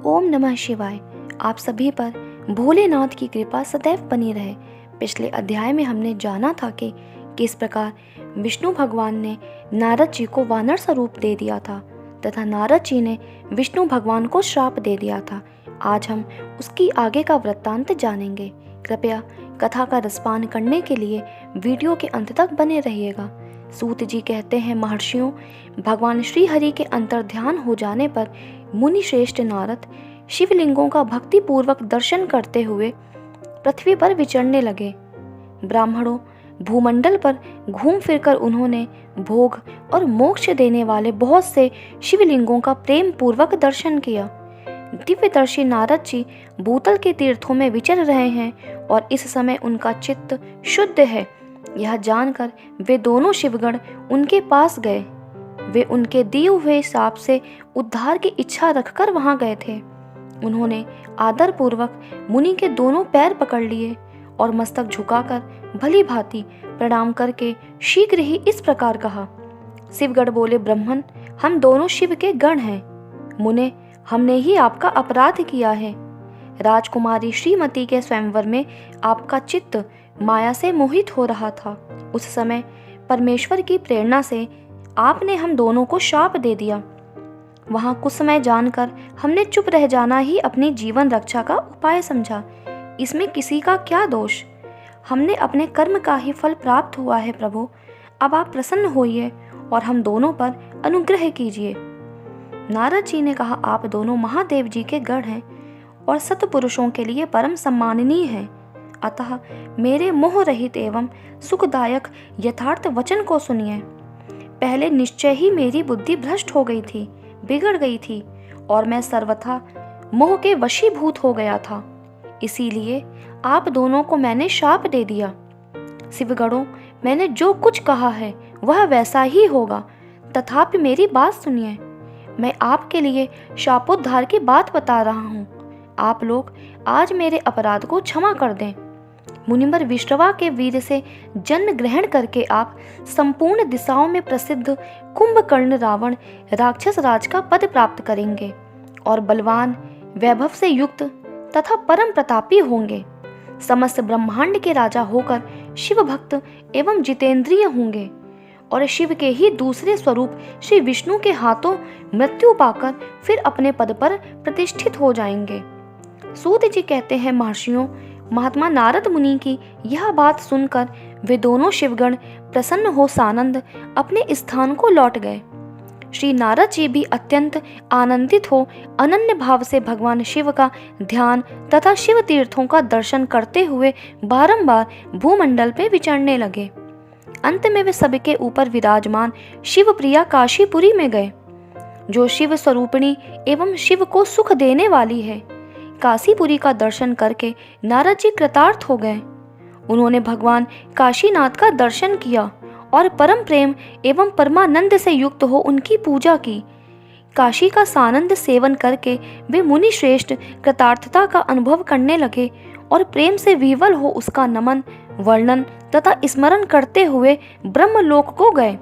ओम नमः शिवाय। आप सभी पर भोलेनाथ की कृपा सदैव बनी रहे। पिछले अध्याय में हमने जाना था कि किस प्रकार विष्णु भगवान ने नारद जी को वानर स्वरूप दे दिया था तथा नारद जी ने विष्णु भगवान को श्राप दे दिया था। आज हम उसकी आगे का वृत्तांत जानेंगे। कृपया कथा का रसपान करने के लिए वीडियो के अंत तक बने रहिएगा। सूत जी कहते हैं, महर्षियों, भगवान श्री हरि के अंतर्ध्यान हो जाने पर मुनि श्रेष्ठ नारद शिवलिंगों का भक्ति पूर्वक दर्शन करते हुए पृथ्वी पर विचरने लगे। ब्राह्मणों, भूमंडल पर घूम फिरकर उन्होंने भोग और मोक्ष देने वाले बहुत से शिवलिंगों का प्रेम पूर्वक दर्शन किया। दिव्यदर्शी नारद जी भूतल के तीर्थों में विचर रहे हैं और इस समय उनका चित्त शुद्ध है। यह जानकर वे दोनों शिवगण उनके पास गए। वे उनके दिए हुए शाप से उद्धार की इच्छा रखकर वहां गए थे। उन्होंने आदर पूर्वक मुनि के दोनों पैर पकड़ लिए और मस्तक झुकाकर भली भांति प्रणाम करके शीघ्र ही इस प्रकार कहा। शिवगण बोले, ब्राह्मण, हम दोनों शिव के गण हैं। मुने, हमने ही आपका अपराध किया है। राजकुमारी श्रीमती के स्वयंवर में आपका चित्त माया से मोहित हो रहा था। उस समय परमेश्वर की प्रेरणा से आपने हम दोनों को शाप दे दिया। वहां कुछ समय जानकर हमने चुप रह जाना ही अपनी जीवन रक्षा का उपाय समझा। इसमें किसी का क्या दोष? हमने अपने कर्म का ही फल प्राप्त हुआ है। प्रभु, अब आप प्रसन्न होइए और हम दोनों पर अनुग्रह कीजिए। नारद जी ने कहा, आप दोनों महादेव जी के गढ़ हैं और सतपुरुषों के लिए परम सम्माननीय हैं। अतः मेरे मोह रहित एवं सुखदायक यथार्थ वचन को सुनिए। पहले निश्चय ही मेरी बुद्धि भ्रष्ट हो गई थी, बिगड़ गई थी और मैं सर्वथा मोह के वशीभूत हो गया था। इसीलिए आप दोनों को मैंने शाप दे दिया। शिवगणों, मैंने जो कुछ कहा है वह वैसा ही होगा, तथापि मेरी बात सुनिए। मैं आपके लिए शापोद्धार की बात बता रहा हूँ। आप लोग आज मेरे अपराध को क्षमा कर दें। मुनिवर विश्रवा के वीर से जन्म ग्रहण करके आप संपूर्ण दिशाओं में प्रसिद्ध कुंभकर्ण रावण राक्षस राज का पद प्राप्त करेंगे और बलवान, वैभव से युक्त तथा परम प्रतापी होंगे। समस्त ब्रह्मांड के राजा होकर शिव भक्त एवं जितेंद्रिय होंगे और शिव के ही दूसरे स्वरूप श्री विष्णु के हाथों मृत्यु पाकर फिर अपने पद पर प्रतिष्ठित हो जाएंगे। सूत जी कहते हैं, महर्षियों, महात्मा नारद मुनि की यह बात सुनकर वे दोनों शिवगण प्रसन्न हो सानंद अपने स्थान को लौट गए। श्री नारद जी भी अत्यंत आनंदित हो अनन्य भाव से भगवान शिव का ध्यान तथा शिव तीर्थों का दर्शन करते हुए बारंबार भूमंडल पे विचरने लगे। अंत में वे सबके ऊपर विराजमान शिव प्रिया काशीपुरी में गए, जो शिव स्वरूपिणी एवं शिव को सुख देने वाली है। काशीपुरी का दर्शन करके नारद जी कृतार्थ हो गए। उन्होंने भगवान काशीनाथ का दर्शन किया और परम प्रेम एवं परमानंद से युक्त हो उनकी पूजा की। काशी का सानंद सेवन करके वे मुनि श्रेष्ठ कृतार्थता का अनुभव करने लगे और प्रेम से विह्वल हो उसका नमन, वर्णन तथा स्मरण करते हुए ब्रह्मलोक को गए।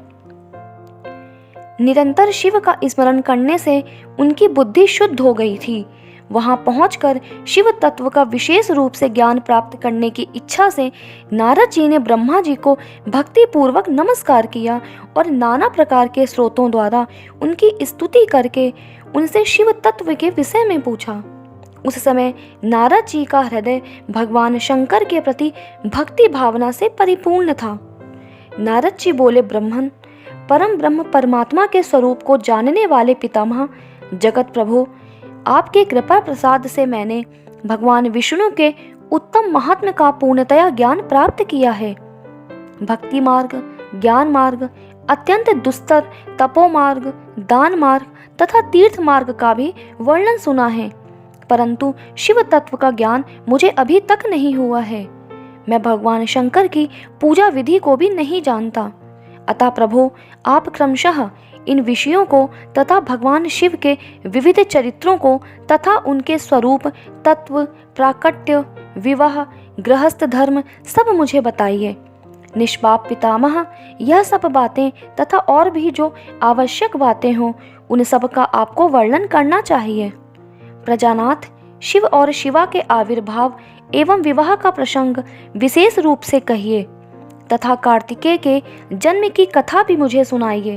निरंतर शिव का स्मरण करने से उनकी बुद्धि शुद्ध हो गई थी। वहां पहुंचकर शिव तत्व का विशेष रूप से ज्ञान प्राप्त करने की इच्छा से नारद जी ने ब्रह्मा जी को भक्ति पूर्वक नमस्कार किया और नाना प्रकार के स्रोतों द्वारा उनकी स्तुति करके उनसे शिव तत्व के विषय में पूछा। उस समय नारद जी का हृदय भगवान शंकर के प्रति भक्ति भावना से परिपूर्ण था। नारद जी बोले, ब्रह्मन, परम ब्रह्म परमात्मा के स्वरूप को जानने वाले पितामह जगत प्रभु, आपके कृपा प्रसाद से मैंने भगवान विष्णु के उत्तम महात्म्य का पूर्णतया ज्ञान प्राप्त किया है। भक्ति मार्ग, ज्ञान मार्ग, अत्यंत दुस्तर तपो मार्ग, दान मार्ग तथा तीर्थ मार्ग का भी वर्णन सुना है, परंतु शिव तत्व का ज्ञान मुझे अभी तक नहीं हुआ है। मैं भगवान शंकर की पूजा विधि को भी नहीं जानता। अतः प्रभु, आप क्रमशः इन विषयों को तथा भगवान शिव के विविध चरित्रों को तथा उनके स्वरूप, तत्व, प्राकट्य, विवाह, गृहस्थ धर्म सब मुझे बताइए। निष्पाप पितामह, यह सब बातें तथा और भी जो आवश्यक बातें हों उन सब का आपको वर्णन करना चाहिए। प्रजानाथ, शिव और शिवा के आविर्भाव एवं विवाह का प्रसंग विशेष रूप से कहिए तथा कार्तिकेय के जन्म की कथा भी मुझे सुनाइए।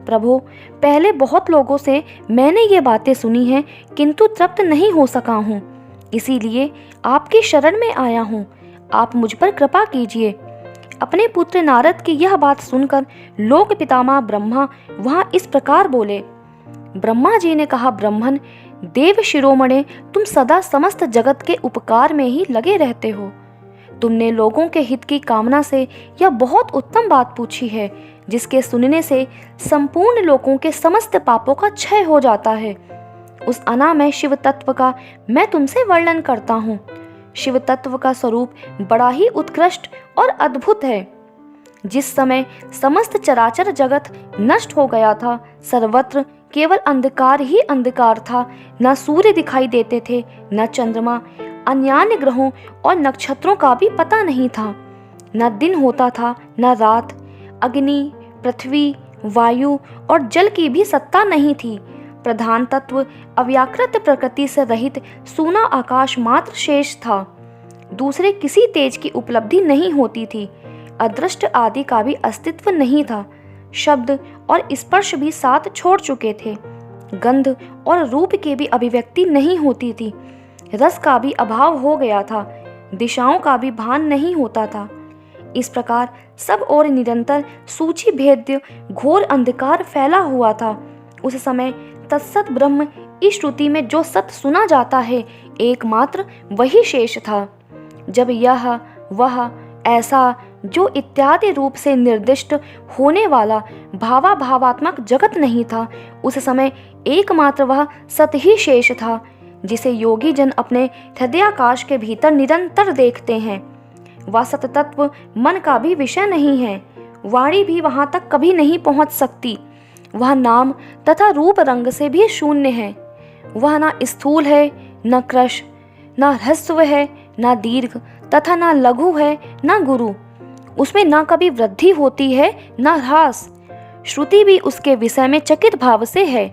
प्रभु, पहले बहुत लोगों से मैंने ये बातें सुनी हैं, किंतु तृप्त नहीं हो सका हूँ, इसीलिए आपकी शरण में आया हूँ। आप मुझ पर कृपा कीजिए। अपने पुत्र नारद की यह बात सुनकर लोक पितामह ब्रह्मा वहाँ इस प्रकार बोले। ब्रह्मा जी ने कहा, ब्रह्मन, देव शिरोमणे, तुम सदा समस्त जगत के उपकार में ही लगे रहते हो। तुमने लोगों के हित की कामना से यह बहुत उत्तम बात पूछी है, जिसके सुनने से संपूर्ण लोगों के समस्त पापों का क्षय हो जाता है। उस अनामय शिव तत्व का मैं तुमसे वर्णन करता हूँ। शिव तत्व का स्वरूप बड़ा ही उत्कृष्ट और अद्भुत है। जिस समय समस्त चराचर जगत नष्ट हो गया था, सर्वत्र केवल अंधकार ही अंधकार था। न सूर्य दिखाई देते थे, न चंद्रमा, अन्य ग्रहों और नक्षत्रों का भी पता नहीं था। न दिन होता था न रात। अग्नि, पृथ्वी, वायु और जल की भी सत्ता नहीं थी। प्रधान तत्व अव्याकृत प्रकृति से रहित सूना आकाश मात्र शेष था। दूसरे किसी तेज की उपलब्धि नहीं होती थी। अदृष्ट आदि का भी अस्तित्व नहीं था। शब्द और स्पर्श भी साथ छोड़ चुके थे। गंध और रूप की भी अभिव्यक्ति नहीं होती थी। रस का भी अभाव हो गया था। दिशाओं का भी भान नहीं होता था। इस प्रकार सब ओर निरंतर सूची भेद्य घोर अंधकार फैला हुआ था। उस समय तत्सत ब्रह्म इस श्रुति में जो सत सुना जाता है, एकमात्र वही शेष था। जब यह वह ऐसा जो इत्यादि रूप से निर्दिष्ट होने वाला भावात्मक जगत नहीं था, उस समय एकमात्र वह सत ही शेष था, जिसे योगी जन अपने हृदयाकाश के भीतर निरंतर देखते हैं। वह सत तत्व मन का भी विषय नहीं है। वाणी भी वहां तक कभी नहीं पहुंच सकती। वह नाम तथा रूप रंग से भी शून्य है। वह न स्थूल है, न कृश, न ह्रस्व है, न दीर्घ तथा न लघु है, न गुरु। उसमें न कभी वृद्धि होती है न ह्रास। श्रुति भी उसके विषय में चकित भाव से है।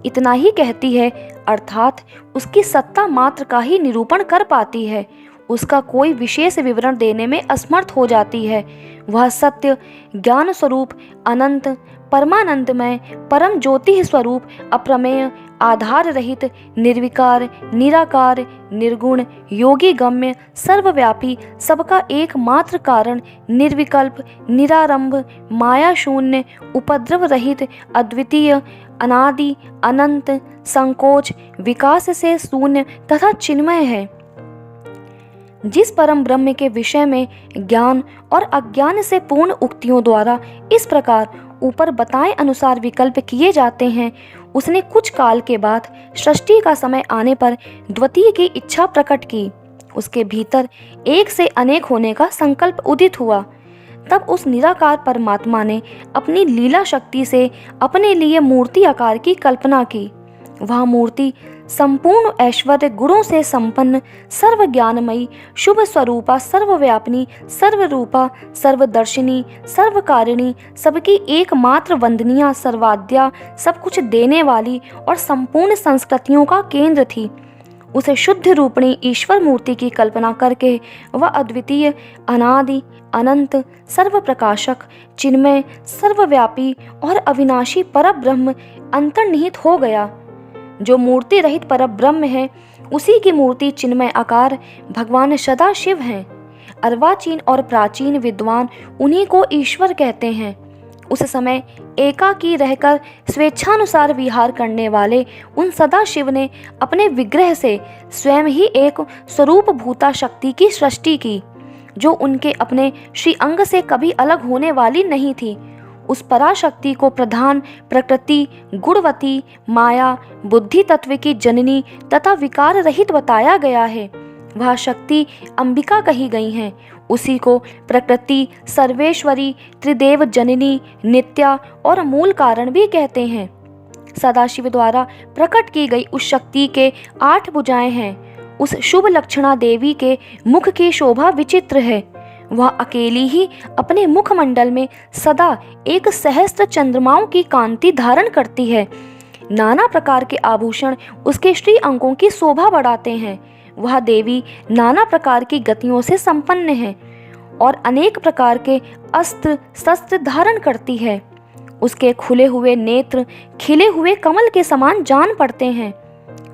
इतना ही कहती है, अर्थात उसकी सत्ता मात्र का ही निरूपण कर पाती है। उसका कोई विशेष विवरण देने में असमर्थ हो जाती है। वह सत्य, ज्ञान स्वरूप, अनंत, परमानंदमय, परम ज्योति स्वरूप, अप्रमेय, आधार रहित, निर्विकार, निराकार, निर्गुण, योगी गम्य, सर्वव्यापी, सबका एकमात्र कारण, निर्विकल्प, निरारंभ, माया शून्य, उपद्रव रहित, अद्वितीय, अनादि, अनंत, संकोच, विकास से शून्य तथा चिन्मय है। जिस परम ब्रह्म के विषय में ज्ञान और अज्ञान से पूर्ण उक्तियों द्वारा इस प्रकार ऊपर बताए अनुसार विकल्प किए जाते हैं, उसने कुछ काल के बाद सृष्टि का समय आने पर द्वितीय की इच्छा प्रकट की। उसके भीतर एक से अनेक होने का संकल्प उदित हुआ। तब उस निराकार परमात्मा ने अपनी लीला शक्ति से अपने लिए मूर्ति आकार की कल्पना की। वह मूर्ति संपूर्ण ऐश्वर्य गुणों से संपन्न, सर्व ज्ञानमयी, शुभ स्वरूपा, सर्वव्यापिनी, सर्वरूपा, सर्वदर्शिनी, सर्वकारिणी, सबकी एकमात्र वंदनीय, सर्वाद्या, सब कुछ देने वाली और संपूर्ण संस्कृतियों का केंद्र थी। उसे शुद्ध रूपणी ईश्वर मूर्ति की कल्पना करके वह अद्वितीय, अनादि, अनंत, सर्व प्रकाशक, चिन्मय, सर्वव्यापी और अविनाशी परब्रह्म अंतर्निहित हो गया। जो मूर्ति रहित परब्रह्म है, उसी की मूर्ति चिन्मय आकार भगवान सदाशिव हैं। अर्वाचीन और प्राचीन विद्वान उन्हीं को ईश्वर कहते हैं। उस समय एकाकी रहकर स्वेच्छानुसार विहार करने वाले उन सदाशिव ने अपने विग्रह से स्वयं ही एक स्वरूप भूता शक्ति की सृष्टि की, जो उनके अपने श्री अंग से कभी अलग होने वाली नहीं थी। उस पराशक्ति को प्रधान, प्रकृति, गुणवती, माया, बुद्धि तत्व की जननी तथा विकार रहित बताया गया है। वह शक्ति अंबिका कही गई हैं। उसी को प्रकृति, सर्वेश्वरी, त्रिदेव जननी, नित्या और मूल कारण भी कहते हैं। सदाशिव द्वारा प्रकट की गई उस शक्ति के 8 भुजाएं हैं। उस शुभ लक्षणा देवी के मुख की शोभा विचित्र है। वह अकेली ही अपने मुखमंडल में सदा एक सहस्त्र चंद्रमाओं की कांति धारण करती है। नाना प्रकार के आभूषण उसके श्री अंगों की शोभा बढ़ाते हैं। वह देवी नाना प्रकार की गतियों से संपन्न है और अनेक प्रकार के अस्त्र शस्त्र धारण करती है। उसके खुले हुए नेत्र खिले हुए कमल के समान जान पड़ते हैं।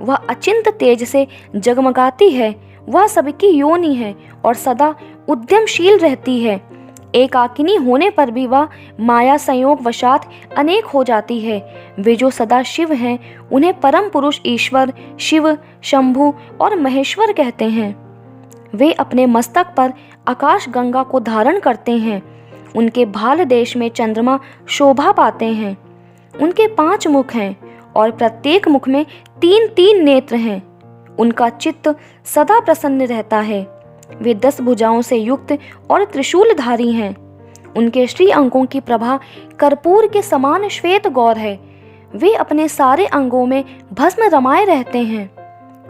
वह अचिंत तेज से जगमगाती है। वह सबकी योनि है और सदा उद्यमशील रहती है। एकाकिनी होने पर भी वह माया संयोग वशात अनेक हो जाती है। वे जो सदा शिव हैं उन्हें परम पुरुष ईश्वर, शिव, शंभु और महेश्वर कहते हैं। वे अपने मस्तक पर आकाश गंगा को धारण करते हैं। उनके भाल देश में चंद्रमा शोभा पाते हैं। उनके 5 मुख हैं और प्रत्येक मुख में 3-3 नेत्र हैं। उनका चित्त सदा प्रसन्न रहता है। वे 10 भुजाओं से युक्त और त्रिशूलधारी हैं। उनके श्री अंगों की प्रभा कर्पूर के समान श्वेत गौर है। वे अपने सारे अंगों में भस्म रमाए रहते हैं।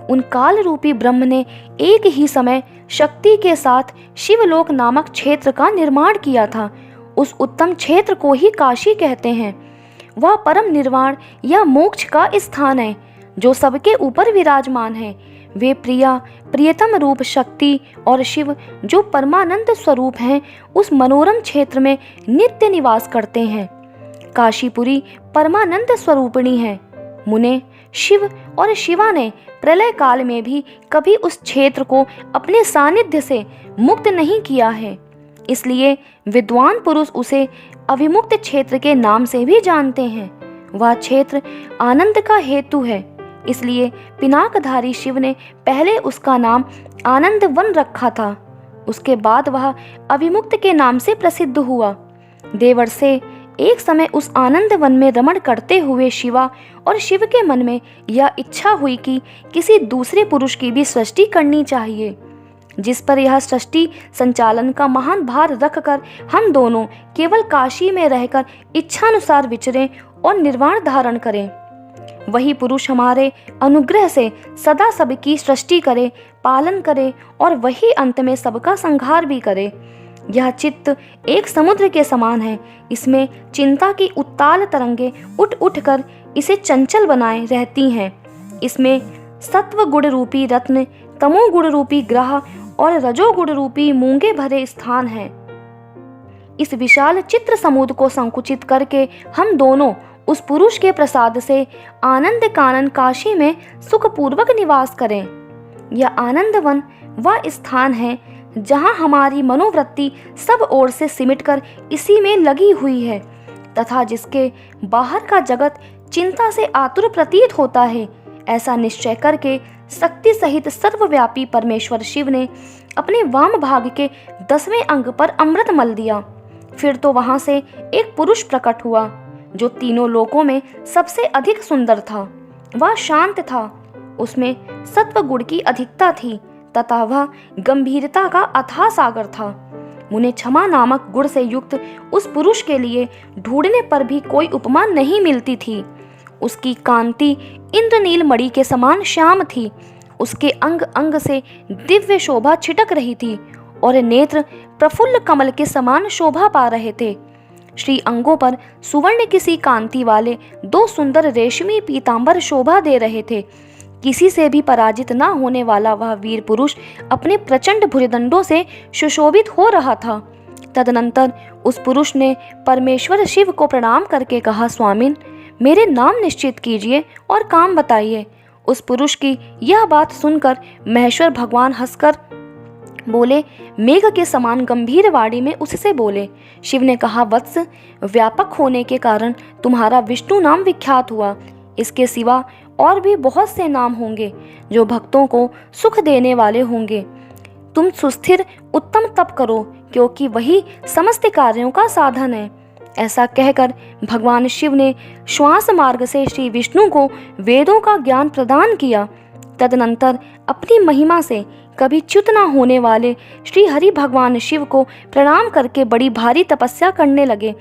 उन काल रूपी ब्रह्म ने एक ही समय शक्ति के साथ शिवलोक नामक क्षेत्र का निर्माण किया था। उस उत्तम क्षेत्र को ही काशी कहते हैं। वह परम निर्वाण या मोक्ष का स्थान है जो सबके ऊपर विराजमान है। वे प्रिया प्रियतम रूप शक्ति और शिव जो परमानंद स्वरूप हैं उस मनोरम क्षेत्र में नित्य निवास करते हैं। काशीपुरी परमानंद स्वरूपिणी है। मुने, शिव और शिवा ने प्रलय काल में भी कभी उस क्षेत्र को अपने सानिध्य से मुक्त नहीं किया है। इसलिए विद्वान पुरुष उसे अविमुक्त क्षेत्र के नाम से भी जानते हैं। वह क्षेत्र आनंद का हेतु है। इसलिए पिनाकधारी शिव ने पहले उसका नाम आनंद वन रखा था। उसके बाद वह अविमुक्त के नाम से प्रसिद्ध हुआ। देवर्षे एक समय उस आनंद वन में रमण करते हुए शिवा और शिव के मन में यह इच्छा हुई कि किसी दूसरे पुरुष की भी सृष्टि करनी चाहिए, जिस पर यह सृष्टि संचालन का महान भार रखकर हम दोनों केवल काशी में रहकर इच्छानुसार विचरें और निर्वाण धारण करें। वही पुरुष हमारे अनुग्रह से सदा सबकी सृष्टि करे, पालन करे और वही अंत में सबका संहार भी करे। यह चित्त एक समुद्र के समान है। इसमें चिंता की उत्ताल तरंगे उठ उठ कर इसे चंचल बनाए रहती हैं। इसमें सत्व गुण रूपी रत्न, तमो गुण रूपी ग्रह और रजोगुण रूपी मूंगे भरे स्थान हैं। इस विशाल चित्र समुद्र को संकुचित करके हम दोनों उस पुरुष के प्रसाद से आनंद कानन काशी में सुखपूर्वक निवास करें। यह आनंदवन वह स्थान है जहाँ हमारी मनोवृत्ति सब ओर से सिमटकर इसी में लगी हुई है तथा जिसके बाहर का जगत चिंता से आतुर प्रतीत होता है। ऐसा निश्चय करके शक्ति सहित सर्वव्यापी परमेश्वर शिव ने अपने वाम भाग के 10वें अंग पर अमृत मल दिया। फिर तो वहां से एक पुरुष प्रकट हुआ जो तीनों लोकों में सबसे अधिक सुंदर था। वह शांत था, उसमें सत्व गुण की अधिकता थी तथा वह गंभीरता का अथाह सागर था। मुने क्षमा नामक गुण से युक्त उस पुरुष के लिए ढूंढने पर भी कोई उपमा नहीं मिलती थी। उसकी कांति इंद्रनील मणि के समान श्याम थी। उसके अंग अंग से दिव्य शोभा छिटक रही थी और नेत्र प्रफुल्ल कमल के समान शोभा पा रहे थे। श्री अंगों पर सुवर्ण किसी कांति वाले 2 सुंदर रेशमी पीतांबर शोभा दे रहे थे। किसी से भी पराजित न होने वाला वह वीर पुरुष अपने प्रचंड भुजदंडों से सुशोभित हो रहा था। तदनंतर उस पुरुष ने परमेश्वर शिव को प्रणाम करके कहा, स्वामिन, मेरे नाम निश्चित कीजिए और काम बताइए। उस पुरुष की यह बात सुनकर महेश्वर भगवान हंसकर बोले, मेघ के समान गंभीर वाणी में उससे बोले। शिव ने कहा, वत्स, व्यापक होने के कारण तुम्हारा विष्णु नाम विख्यात हुआ। इसके सिवा और भी बहुत से नाम होंगे जो भक्तों को सुख देने वाले होंगे। तुम सुस्थिर उत्तम तप करो क्योंकि वही समस्त कार्यों का साधन है। ऐसा कहकर भगवान शिव ने श्वास मार्ग से श्री विष्णु को वेदों का ज्ञान प्रदान किया। तदनंतर अपनी महिमा से कभी च्युत न होने वाले श्री हरि भगवान शिव को प्रणाम करके बड़ी भारी तपस्या करने लगे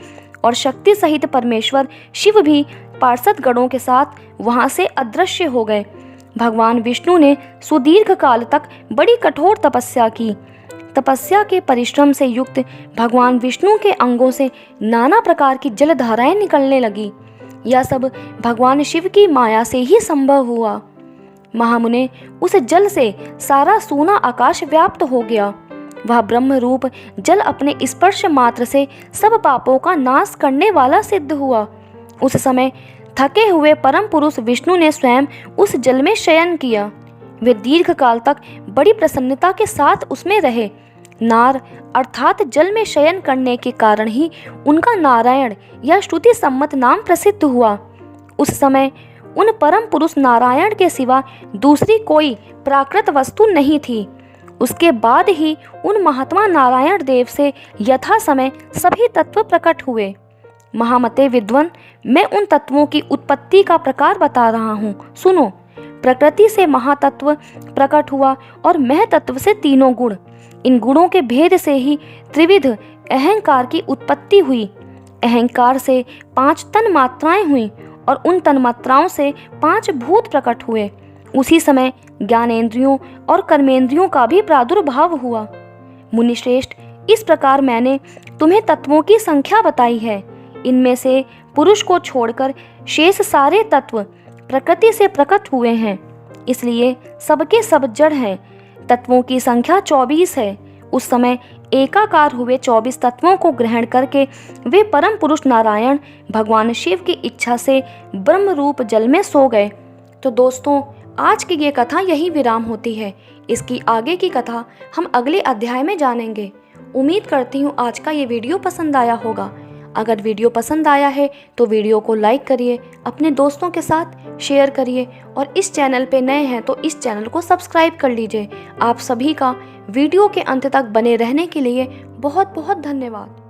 और शक्ति सहित परमेश्वर शिव भी पार्षद गणों के साथ वहां से अदृश्य हो गए। भगवान विष्णु ने सुदीर्घ काल तक बड़ी कठोर तपस्या की। तपस्या के परिश्रम से युक्त भगवान विष्णु के अंगों से नाना प्रकार की जलधाराएं निकलने लगी। यह सब भगवान शिव की माया से ही संभव हुआ। महामुने, उस जल से सारा सोना आकाश व्याप्त हो गया। वह ब्रह्म रूप जल अपने स्पर्श मात्र से सब पापों का नाश करने वाला सिद्ध हुआ। उस समय थके हुए परम पुरुष विष्णु ने स्वयं उस जल में शयन किया। वे दीर्घ काल तक बड़ी प्रसन्नता के साथ उसमें रहे। नार अर्थात जल में शयन करने के कारण ही उनका नारायण या श्रुति सम्मत नाम प्रसिद्ध हुआ। उस समय उन परम पुरुष नारायण के सिवा दूसरी कोई प्राकृत वस्तु नहीं थी। उसके बाद ही उन महात्मा नारायण देव से यथा समय सभी तत्व प्रकट हुए। महामते विद्वन, मैं उन तत्वों की उत्पत्ति का प्रकार बता रहा हूँ, सुनो। प्रकृति से महातत्व प्रकट हुआ और महतत्व से तीनों गुण। इन गुणों के भेद से ही त्रिविध अहंकार की उत्पत्ति हुई। अहंकार से 5 तन मात्राएं हुई और उन तन्मात्राओं से 5 भूत प्रकट हुए। उसी समय ज्ञानेंद्रियों और कर्मेंद्रियों का भी प्रादुर्भाव हुआ। मुनिश्रेष्ठ, इस प्रकार मैंने तुम्हें तत्वों की संख्या बताई है। इनमें से पुरुष को छोड़कर शेष सारे तत्व प्रकृति से प्रकट हुए हैं, इसलिए सबके सब जड़ हैं। तत्वों की संख्या 24 है। उस समय एकाकार हुए 24 तत्वों को ग्रहण करके वे परम पुरुष नारायण भगवान शिव की इच्छा से ब्रह्म रूप जल में सो गए। तो दोस्तों, आज की ये कथा यही विराम होती है। इसकी आगे की कथा हम अगले अध्याय में जानेंगे। उम्मीद करती हूँ आज का ये वीडियो पसंद आया होगा। अगर वीडियो पसंद आया है तो वीडियो को लाइक करिए, अपने दोस्तों के साथ शेयर करिए और इस चैनल पे नए हैं तो इस चैनल को सब्सक्राइब कर लीजिए। आप सभी का वीडियो के अंत तक बने रहने के लिए बहुत बहुत धन्यवाद।